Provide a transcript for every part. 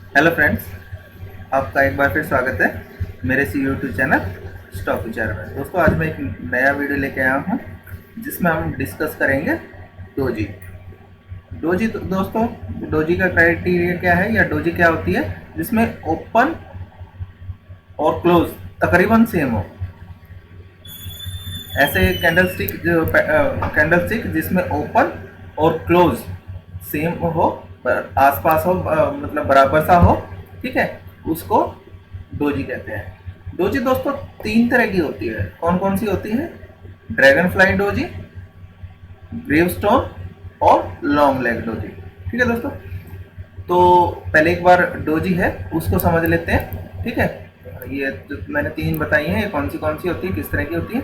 Hello friends, आपका एक बार फिर स्वागत है मेरे सी यूट्यूब चैनल स्टॉक विचार में। दोस्तों, आज मैं एक नया वीडियो लेके आया हूँ जिसमें हम डिस्कस करेंगे डोजी। दोस्तों, डोजी का क्राइटेरिया क्या है या डोजी क्या होती है? जिसमें ओपन और क्लोज तकरीबन सेम हो। ऐसे कैंडल स्टिक जिसमें ओपन और क्लोज सेम हो, आसपास हो, मतलब बराबर सा हो, ठीक है, उसको डोजी कहते हैं। डोजी दोस्तों तीन तरह की होती है। कौन कौन सी होती है? ड्रैगन फ्लाई डोजी, ग्रेवस्टोन और लॉन्ग लेग डोजी। ठीक है दोस्तों, तो पहले एक बार डोजी है उसको समझ लेते हैं। ठीक है, ये जो मैंने तीन बताई हैं, ये कौन सी होती है, किस तरह की होती है।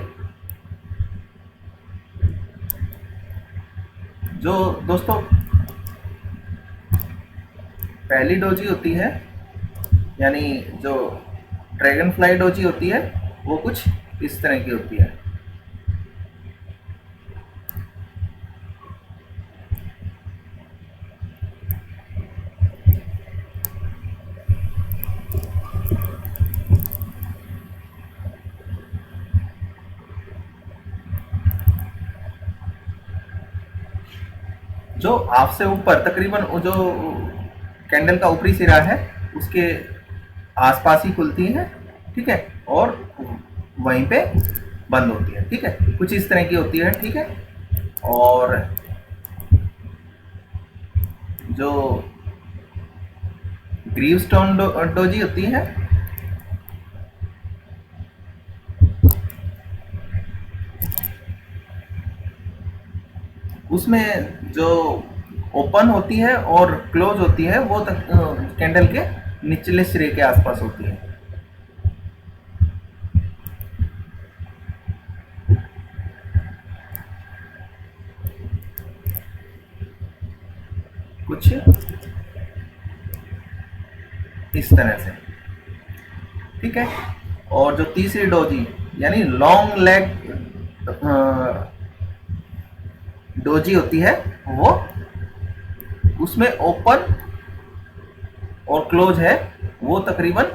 जो दोस्तों पहली डोजी होती है, यानी जो ड्रैगन फ्लाई डोजी होती है, वो कुछ इस तरह की होती है। जो आपसे ऊपर तकरीबन वो जो कैंडल का ऊपरी सिरा है उसके आसपास ही खुलती है, ठीक है, और वहीं पे बंद होती है। ठीक है, कुछ इस तरह की होती है। ठीक है, और जो ग्रीवस्टोन डोजी होती है, उसमें जो ओपन होती है और क्लोज होती है वो कैंडल के निचले सिरे के आसपास होती है। कुछ इस तरह से। ठीक है, और जो तीसरी डोजी यानी लॉन्ग लेग डोजी होती है, वो उसमें ओपन और क्लोज है, वो तकरीबन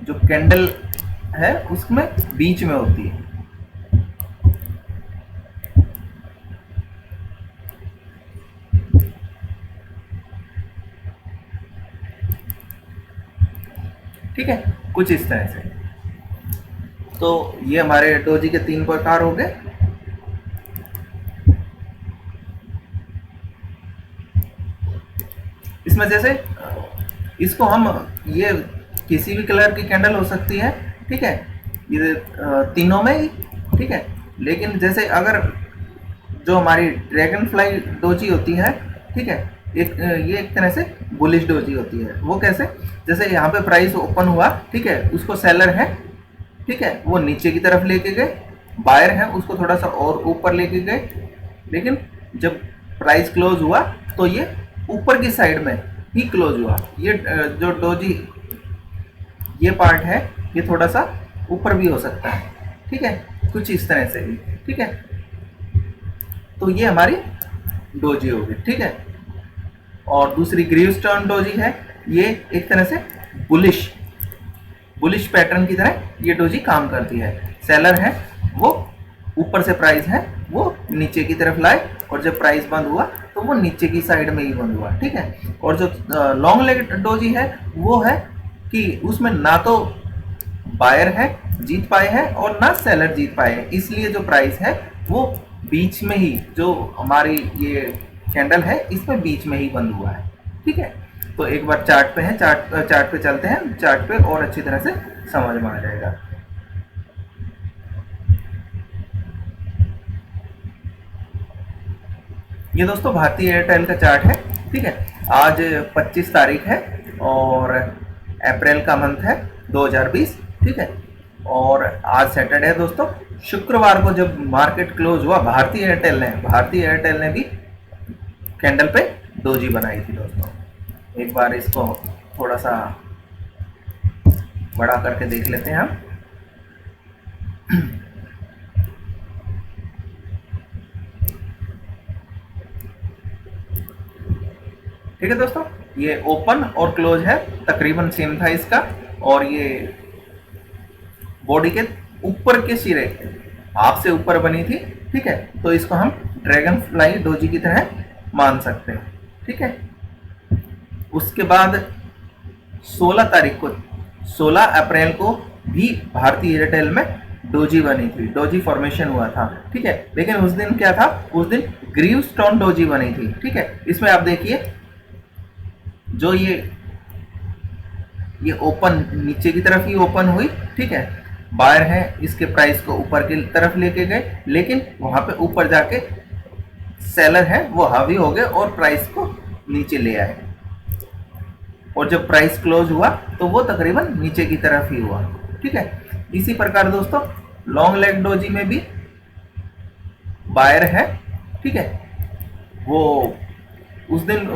जो कैंडल है उसमें बीच में होती है। ठीक है, कुछ इस तरह से। तो ये हमारे डोजी के तीन प्रकार हो गए। इसमें जैसे इसको हम ये किसी भी कलर की कैंडल हो सकती है। ठीक है, ये तीनों में ही। ठीक है, लेकिन जैसे अगर जो हमारी ड्रैगन फ्लाई डोजी होती है, ठीक है, ये एक तरह से बुलिश डोजी होती है। वो कैसे? जैसे यहाँ पे प्राइस ओपन हुआ, ठीक है, उसको सेलर है, ठीक है, वो नीचे की तरफ लेके गए, बायर है उसको थोड़ा सा और ऊपर लेके गए, लेकिन जब प्राइस क्लोज हुआ तो ये ऊपर की साइड में ही क्लोज हुआ। ये जो डोजी ये पार्ट है, ये थोड़ा सा ऊपर भी हो सकता है। ठीक है, कुछ इस तरह से भी। ठीक है, तो ये हमारी डोजी होगी। ठीक है, और दूसरी ग्रीवस्टोन डोजी है, ये एक तरह से बुलिश बुलिश पैटर्न की तरह ये डोजी काम करती है। सेलर है वो ऊपर से प्राइस है वो नीचे की तरफ लाए, और जब प्राइस बंद हुआ तो वो नीचे की साइड में ही बंद हुआ। ठीक है, और जो लॉन्ग लेग डोजी है वो है कि उसमें ना तो बायर है जीत पाए हैं और ना सेलर जीत पाए हैं, इसलिए जो प्राइस है वो बीच में ही, जो हमारी ये कैंडल है इसमें बीच में ही बंद हुआ है। ठीक है, तो एक बार चार्ट पे है, चार्ट पे चलते हैं, चार्ट पे और अच्छी तरह से समझ में आ जाएगा। ये दोस्तों भारतीय एयरटेल का चार्ट है। ठीक है, आज 25 तारीख है और अप्रैल का मंथ है 2020। ठीक है, और आज सैटरडे है दोस्तों। शुक्रवार को जब मार्केट क्लोज हुआ, भारतीय एयरटेल ने भी कैंडल पे डोजी बनाई थी दोस्तों। एक बार इसको थोड़ा सा बड़ा करके देख लेते हैं हम। ठीक है दोस्तों, ये ओपन और क्लोज है, तकरीबन सेम था इसका, और ये बॉडी के ऊपर के सिरे हाफ से ऊपर बनी थी, ठीक है। तो इसको हम ड्रैगन फ्लाई डोजी की तरह मान सकते हैं, ठीक है। उसके बाद 16 तारीख को, 16 अप्रैल को भी भारतीय एयरटेल में डोजी बनी थी, डोजी फॉर्मेशन हुआ था, ठीक है। लेकिन उस दिन क्या था, उस दिन ग्रीव स्टोन डोजी बनी थी, ठीक है। इसमें आप देखिए जो ये ओपन नीचे की तरफ ही ओपन हुई, ठीक है। बायर है इसके प्राइस को ऊपर की तरफ लेके गए, लेकिन वहां पे ऊपर जाके सेलर है वो हावी हो गए और प्राइस को नीचे ले आए, और जब प्राइस क्लोज हुआ तो वो तकरीबन नीचे की तरफ ही हुआ, ठीक है। इसी प्रकार दोस्तों लॉन्ग लेग डोजी में भी बायर है, ठीक है। वो उस दिन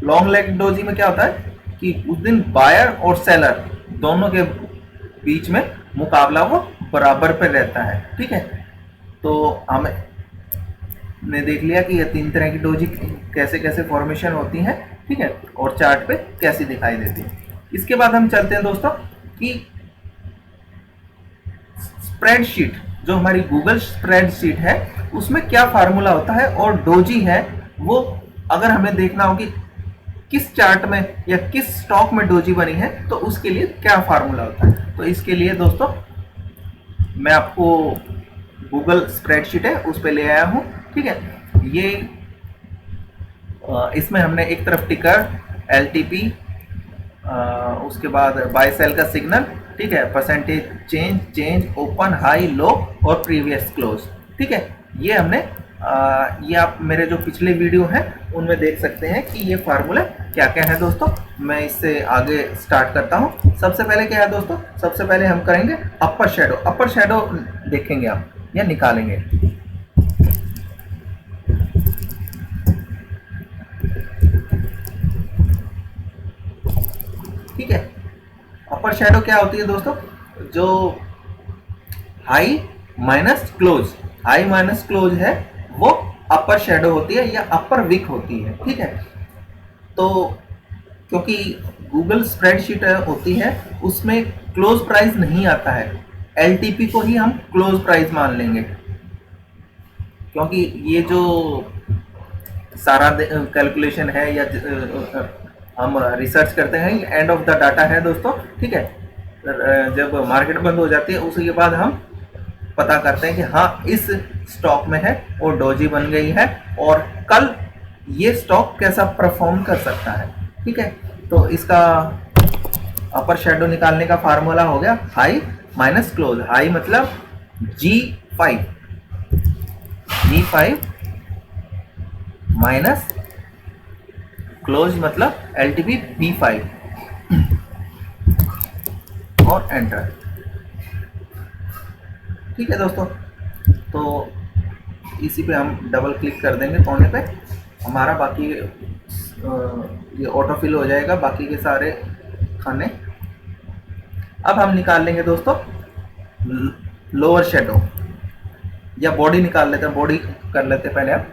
लॉन्ग लेग डोजी में क्या होता है कि उस दिन बायर और सेलर दोनों के बीच में मुकाबला वो बराबर पे रहता है, ठीक है। तो हमने देख लिया कि ये 3 तरह की डोजी कैसे कैसे फॉर्मेशन होती हैं, ठीक है, और चार्ट पे कैसी दिखाई देती है। इसके बाद हम चलते हैं दोस्तों कि स्प्रेडशीट, जो हमारी गूगल स्प्रेडशीट है उसमें क्या फार्मूला होता है, और डोजी है वो अगर हमें देखना हो कि किस चार्ट में या किस स्टॉक में डोजी बनी है तो उसके लिए क्या फार्मूला होता है। तो इसके लिए दोस्तों मैं आपको गूगल स्प्रेडशीट है उस पर ले आया हूँ, ठीक है। ये इसमें हमने एक तरफ टिकर LTP, उसके बाद बाय सेल का सिग्नल, ठीक है, परसेंटेज चेंज, ओपन, हाई, लो और प्रीवियस क्लोज, ठीक है। ये हमने ये आप मेरे जो पिछले वीडियो हैं उनमें देख सकते हैं कि ये फार्मूला क्या क्या है दोस्तों। मैं इससे आगे स्टार्ट करता हूँ। सबसे पहले क्या है दोस्तों, सबसे पहले हम करेंगे अपर शेडो। अपर शेडो देखेंगे आप या निकालेंगे, ठीक है। अपर शेडो क्या होती है दोस्तों, जो high minus close, high minus close है वो अपर शेडो होती है या अपर विक होती है, ठीक है। तो क्योंकि गूगल स्प्रेडशीट होती है उसमें क्लोज प्राइस नहीं आता है, LTP को ही हम क्लोज प्राइस मान लेंगे, क्योंकि ये जो सारा कैलकुलेशन है या हम रिसर्च करते हैं एंड ऑफ द डाटा है दोस्तों, ठीक है। जब मार्केट बंद हो जाती है उसके बाद हम पता करते हैं कि हाँ इस स्टॉक में है और डोजी बन गई है और कल ये स्टॉक कैसा परफॉर्म कर सकता है, ठीक है। तो इसका अपर शेडो निकालने का फार्मूला हो गया हाई माइनस क्लोज। हाई मतलब G5 माइनस क्लोज मतलब LTP B5 और एंटर, ठीक है दोस्तों। तो इसी पे हम डबल क्लिक कर देंगे कोने पे, हमारा बाकी ये ऑटो फिल हो जाएगा बाकी के सारे खाने। अब हम निकाल लेंगे दोस्तों लोअर शेडो या बॉडी निकाल लेते हैं, बॉडी कर लेते हैं पहले। अब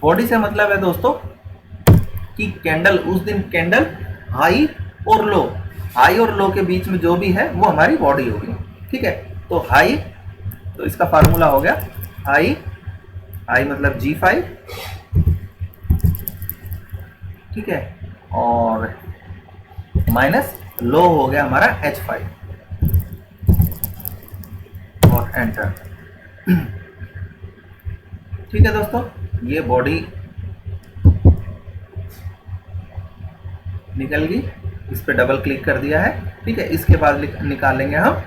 बॉडी से मतलब है दोस्तों कि कैंडल, उस दिन कैंडल हाई और लो, हाई और लो के बीच में जो भी है वो हमारी बॉडी होगी, ठीक है। तो हाई, तो इसका फार्मूला हो गया हाई, हाई मतलब G5, ठीक है, और माइनस लो हो गया हमारा H5 और एंटर, ठीक है दोस्तों। ये बॉडी निकल गई, इस पे डबल क्लिक कर दिया है, ठीक है। इसके बाद निकालेंगे हम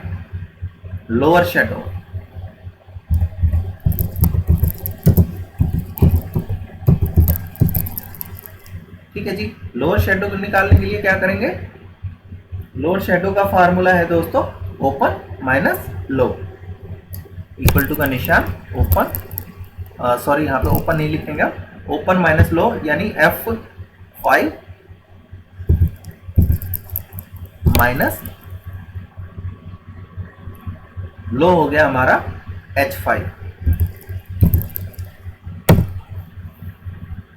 लोअर शेडो, ठीक है जी। लोअर शेडो को निकालने के लिए क्या करेंगे, लोअर शेडो का फार्मूला है दोस्तों open minus low, equal to का निशान ओपन, सॉरी यहाँ पे ओपन नहीं लिखेंगे, ओपन माइनस लो यानी F5 माइनस लो हो गया हमारा H5,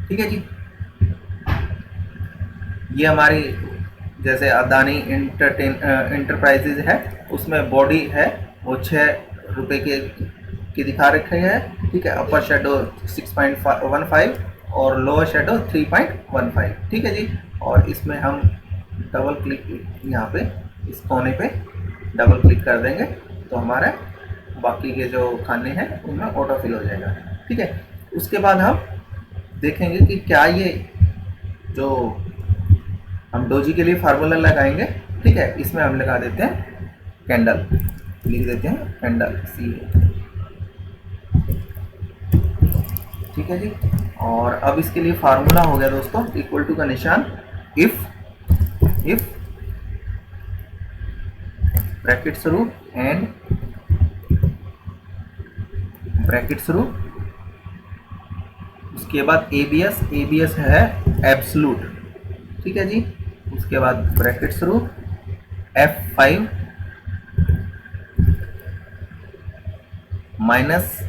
ठीक है जी। ये हमारी जैसे अदानी इंटरप्राइजेज है, उसमें बॉडी है वो 6 रुपये की दिखा रखी है, ठीक है। अपर शेडो 6.15 और लोअर शेडो 3.15, ठीक है जी। और इसमें हम डबल क्लिक यहाँ पे इस कोने पे डबल क्लिक कर देंगे तो हमारा बाकी के जो खाने हैं उनमें ऑटो फिल हो जाएगा, ठीक है। उसके बाद हम देखेंगे कि क्या ये जो हम डोजी के लिए फार्मूला लगाएंगे, ठीक है, इसमें हम लगा देते हैं कैंडल, लिख देते हैं कैंडल सी, ठीक है जी। और अब इसके लिए फार्मूला हो गया दोस्तों, इक्वल टू का निशान, इफ ब्रैकेट शुरू एंड ब्रैकेट शुरू, उसके बाद एबीएस है एब्सलूट, ठीक है जी। उसके बाद ब्रैकेट शुरू F5 minus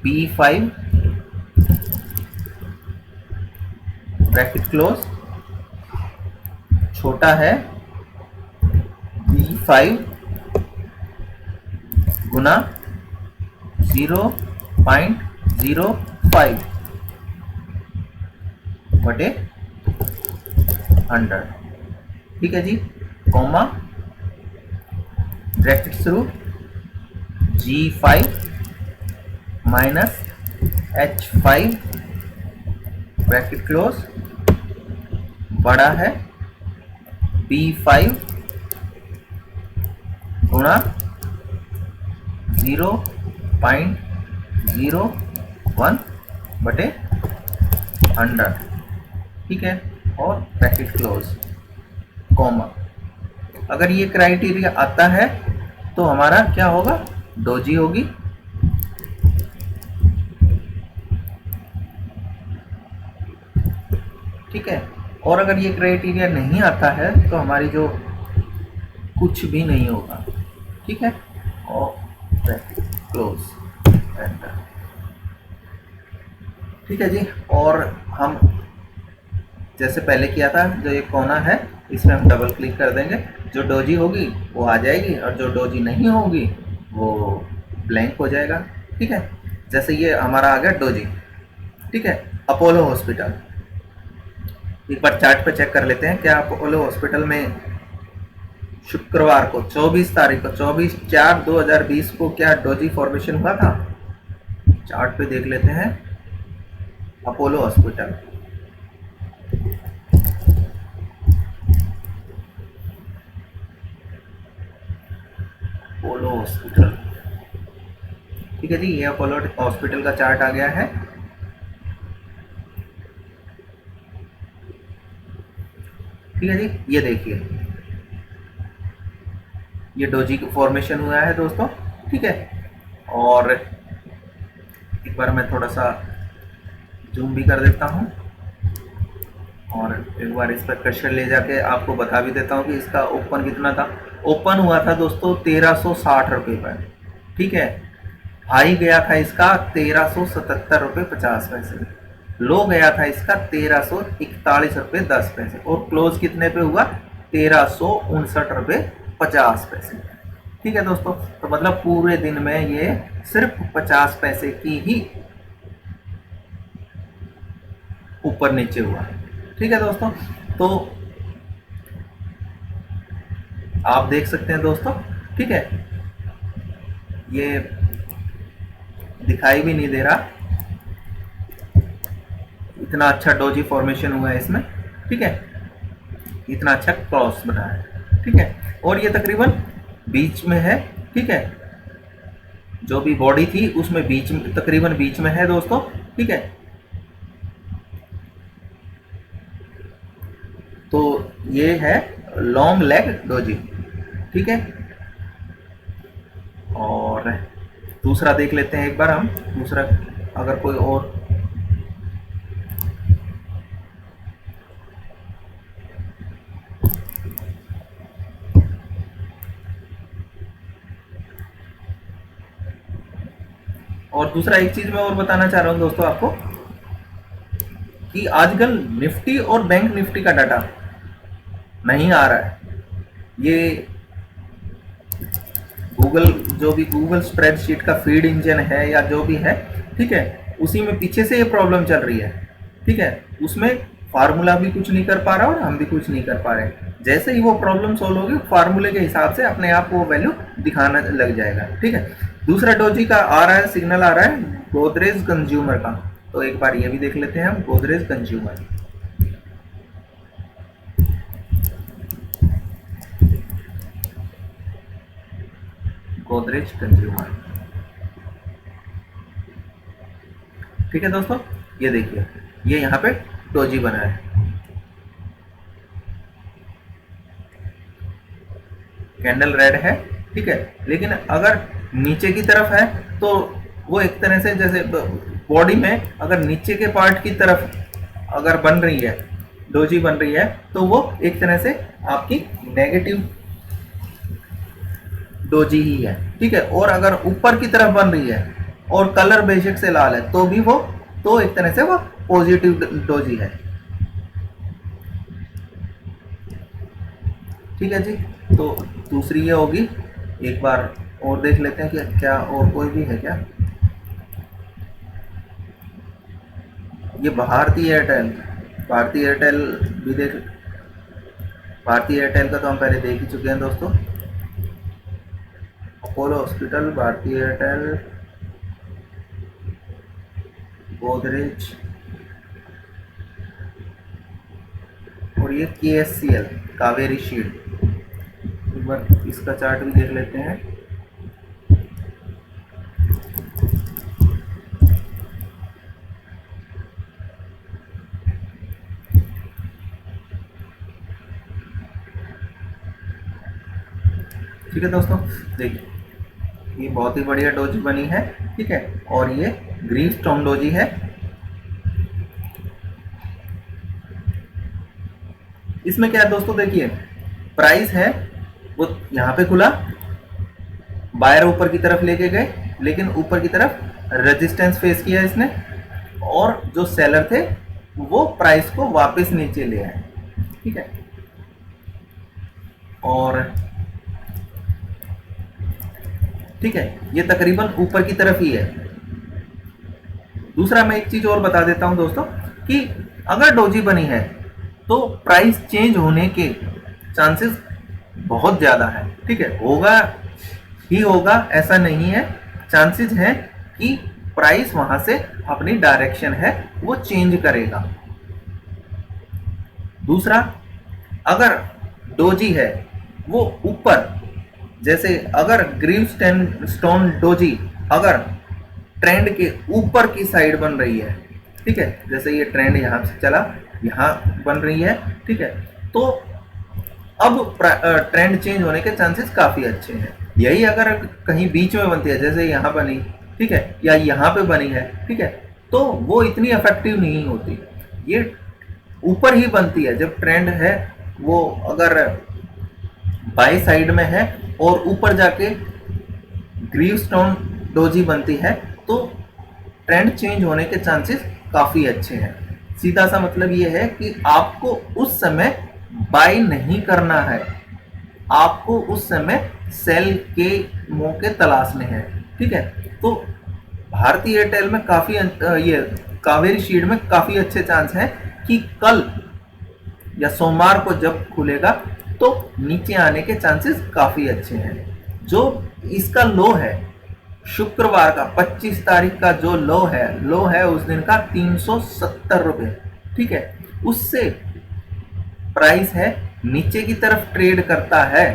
B5 bracket close, छोटा है B5 गुना 0.05 बटे 100, ठीक है जी। कॉमा ब्रैकेट शुरू G5 minus H5 bracket close, बड़ा है B5 गुणा 0.01 बटे 100, ठीक है। और ब्रैकेट क्लोज, कॉमा। अगर ये क्राइटेरिया आता है तो हमारा क्या होगा, डोजी होगी, ठीक है। और अगर ये क्राइटेरिया नहीं आता है तो हमारी जो कुछ भी नहीं होगा, ठीक है। और ब्रैकेट क्लोज, एंटर, ठीक है जी। और हम जैसे पहले किया था, जो ये कोना है इसमें हम डबल क्लिक कर देंगे, जो डोजी होगी वो आ जाएगी और जो डोजी नहीं होगी वो ब्लैंक हो जाएगा, ठीक है। जैसे ये हमारा आ गया डोजी, ठीक है। अपोलो हॉस्पिटल, एक बार चार्ट पे चेक कर लेते हैं क्या अपोलो हॉस्पिटल में शुक्रवार को 24 तारीख को 24/4/2020 को क्या डोजी फॉर्मेशन हुआ था। चार्ट पे देख लेते हैं अपोलो हॉस्पिटल, अपोलो हॉस्पिटल, ठीक है जी। ये अपोलो हॉस्पिटल का चार्ट आ गया है, ठीक है जी। ये देखिए ये डोजी फॉर्मेशन हुआ है दोस्तों, ठीक है। और एक बार मैं थोड़ा सा जूम भी कर देता हूँ और एक बार इस पर कर्सर ले जाके आपको बता भी देता हूँ कि इसका ओपन कितना था। ओपन हुआ था दोस्तों 1360 रुपये पर, ठीक है। हाई गया था इसका 1377 रुपये 50 पैसे, लो गया था इसका 1341 रुपये 10 पैसे और क्लोज कितने पे हुआ 1359 रुपये 50 पैसे, ठीक है दोस्तों। तो मतलब पूरे दिन में ये सिर्फ 50 पैसे की ही ऊपर नीचे हुआ, ठीक है दोस्तों। तो आप देख सकते हैं दोस्तों, ठीक है। ये दिखाई भी नहीं दे रहा, इतना अच्छा डोजी फॉर्मेशन हुआ है इसमें, ठीक है। इतना अच्छा क्रॉस बना है, ठीक है। और ये तकरीबन बीच में है, ठीक है। जो भी बॉडी थी उसमें बीच में, तकरीबन बीच में है दोस्तों, ठीक है। तो ये है लॉन्ग लेग डोजी, ठीक है। और दूसरा देख लेते हैं एक बार हम, दूसरा अगर कोई और दूसरा एक चीज मैं और बताना चाह रहा हूं दोस्तों आपको कि आजकल निफ्टी और बैंक निफ्टी का डाटा नहीं आ रहा है। ये गूगल, जो भी गूगल स्प्रेडशीट का फीड इंजन है या जो भी है, ठीक है, उसी में पीछे से ये प्रॉब्लम चल रही है। ठीक है, उसमें फार्मूला भी कुछ नहीं कर पा रहा और हम भी कुछ नहीं कर पा रहे। जैसे ही वो प्रॉब्लम सोल्व होगी, फार्मूले के हिसाब से अपने आप वो वैल्यू दिखाना लग जाएगा। ठीक है, दूसरा डोजी का आ रहा है, सिग्नल आ रहा है गोदरेज कंज्यूमर का, तो एक बार ये भी देख लेते हैं हम, गोदरेज कंज्यूमर। गोदरेज कंज्यूमर, ठीक है दोस्तों, ये देखिए, ये यहाँ पे डोजी बना है। कैंडल रेड है, ठीक है, लेकिन अगर नीचे की तरफ है तो वो एक तरह से, जैसे बॉडी में अगर नीचे के पार्ट की तरफ अगर बन रही है, डोजी बन रही है, तो वो एक तरह से आपकी नेगेटिव डोजी ही है। ठीक है, और अगर ऊपर की तरफ बन रही है और कलर बेशक से लाल है, तो भी वो, तो एक तरह से वो पॉजिटिव डोजी है। ठीक है जी, तो दूसरी ये होगी। एक बार और देख लेते हैं कि क्या और कोई भी है क्या। ये भारती एयरटेल, भारती एयरटेल भी देख, भारती एयरटेल का तो हम पहले देख ही चुके हैं दोस्तों। अपोलो हॉस्पिटल, भारती एयरटेल, गोदरेज, और ये KSCL, कावेरी शील्ड। एक बार इसका चार्ट भी देख लेते हैं। ठीक है दोस्तों, देखिए, ये बहुत ही बढ़िया डोजी बनी है। ठीक है, और ये ग्रीन स्टोन डोजी है। इसमें क्या है दोस्तों, देखिए, प्राइस है वो यहाँ पे खुला, बायर ऊपर की तरफ लेके गए, लेकिन ऊपर की तरफ रेजिस्टेंस फेस किया इसने, और जो सेलर थे वो प्राइस को वापस नीचे ले आए। ठीक है, और ठीक है, ये तकरीबन ऊपर की तरफ ही है। दूसरा मैं एक चीज और बता देता हूं दोस्तों, कि अगर डोजी बनी है तो प्राइस चेंज होने के चांसेस बहुत ज़्यादा है। ठीक है, होगा ही होगा ऐसा नहीं है, चांसेस हैं कि प्राइस वहां से अपनी डायरेक्शन है वो चेंज करेगा। दूसरा, अगर डोजी है वो ऊपर, जैसे अगर ग्रीन स्टोन डोजी अगर ट्रेंड के ऊपर की साइड बन रही है, ठीक है, जैसे ये ट्रेंड यहाँ से चला, यहाँ बन रही है, ठीक है, तो अब ट्रेंड चेंज होने के चांसेस काफ़ी अच्छे हैं। यही अगर कहीं बीच में बनती है, जैसे यहाँ बनी, ठीक है, या यहाँ पे बनी है, ठीक है, तो वो इतनी इफेक्टिव नहीं होती। ये ऊपर ही बनती है जब ट्रेंड है वो अगर बाई साइड में है और ऊपर जाके ग्रीव स्टोन डोजी बनती है, तो ट्रेंड चेंज होने के चांसेस काफ़ी अच्छे हैं। सीधा सा मतलब ये है कि आपको उस समय बाय नहीं करना है, आपको उस समय सेल के मौके तलाशने हैं। ठीक है, तो भारती एयरटेल में काफ़ी ये कावेरी शील्ड में काफ़ी अच्छे चांस हैं कि कल या सोमवार को जब खुलेगा तो नीचे आने के चांसेस काफ़ी अच्छे हैं। जो इसका लो है शुक्रवार का 25 तारीख का जो लो है उस दिन का 370 रुपये। ठीक है, उससे प्राइस है नीचे की तरफ ट्रेड करता है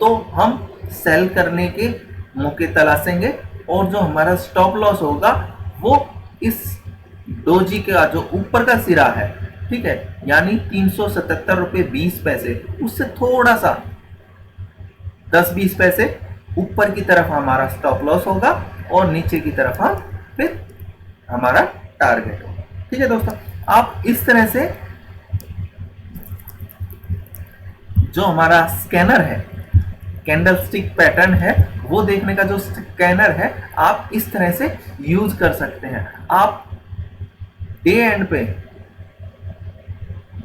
तो हम सेल करने के मौके तलाशेंगे, और जो हमारा स्टॉप लॉस होगा वो इस डोजी का जो ऊपर का सिरा है, ठीक है, यानी 377 रुपये 20 पैसे, उससे थोड़ा सा 10-20 पैसे ऊपर की तरफ हमारा स्टॉप लॉस होगा और नीचे की तरफ हम फिर हमारा टारगेट होगा। ठीक है दोस्तों, आप इस तरह से जो हमारा स्कैनर है, कैंडलस्टिक पैटर्न है, वो देखने का जो स्कैनर है आप इस तरह से यूज कर सकते हैं। आप डे एंड पे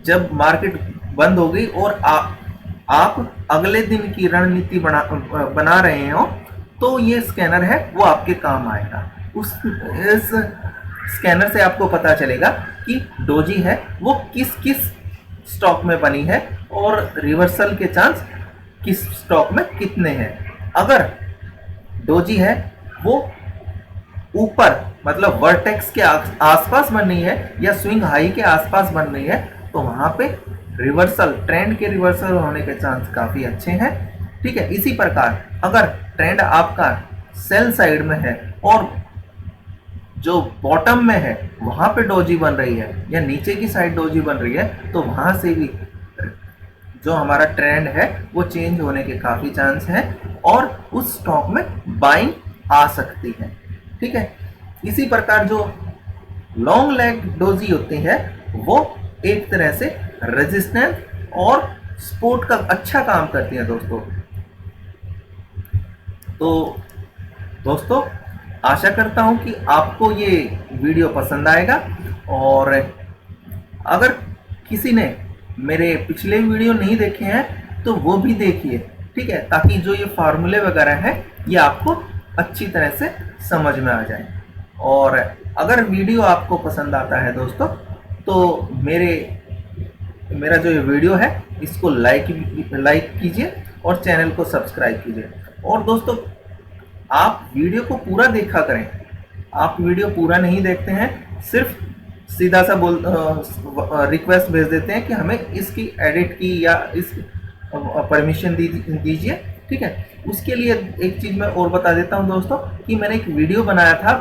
जब मार्केट बंद हो गई और आप अगले दिन की रणनीति बना रहे हो, तो ये स्कैनर है वो आपके काम आएगा। इस स्कैनर से आपको पता चलेगा कि डोजी है वो किस किस स्टॉक में बनी है और रिवर्सल के चांस किस स्टॉक में कितने हैं। अगर डोजी है वो ऊपर मतलब वर्टेक्स के आसपास बन रही है या स्विंग हाई के आसपास बन रही है, तो वहां पे रिवर्सल, ट्रेंड के रिवर्सल होने के चांस काफी अच्छे हैं। ठीक है, इसी प्रकार अगर ट्रेंड आपका सेल साइड में है और जो बॉटम में है वहां पे डोजी बन रही है या नीचे की साइड डोजी बन रही है, तो वहां से भी जो हमारा ट्रेंड है वो चेंज होने के काफी चांस हैं और उस स्टॉक में बाइंग आ सकती है। ठीक है, इसी प्रकार जो लॉन्ग लेग डोजी होती है वो एक तरह से रेजिस्टेंस और सपोर्ट का अच्छा काम करती है दोस्तों। तो दोस्तों आशा करता हूं कि आपको ये वीडियो पसंद आएगा, और अगर किसी ने मेरे पिछले वीडियो नहीं देखे हैं तो वो भी देखिए। ठीक है, ताकि जो ये फार्मूले वगैरह हैं ये आपको अच्छी तरह से समझ में आ जाए। और अगर वीडियो आपको पसंद आता है दोस्तों, तो मेरा जो ये वीडियो है इसको लाइक कीजिए और चैनल को सब्सक्राइब कीजिए। और दोस्तों आप वीडियो को पूरा देखा करें। आप वीडियो पूरा नहीं देखते हैं, सिर्फ सीधा सा रिक्वेस्ट भेज देते हैं कि हमें इसकी एडिट की या इस परमिशन दीजिए। ठीक है, उसके लिए एक चीज़ मैं और बता देता हूं दोस्तों कि मैंने एक वीडियो बनाया था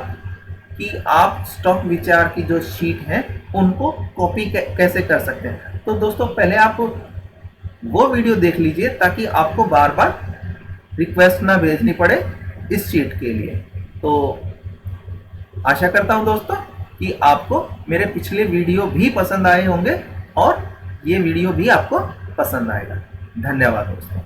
कि आप स्टॉक विचार की जो शीट है उनको कॉपी कैसे कर सकते हैं। तो दोस्तों पहले आप वो वीडियो देख लीजिए ताकि आपको बार बार रिक्वेस्ट ना भेजनी पड़े इस शीट के लिए। तो आशा करता हूं दोस्तों कि आपको मेरे पिछले वीडियो भी पसंद आए होंगे और ये वीडियो भी आपको पसंद आएगा। धन्यवाद दोस्तों।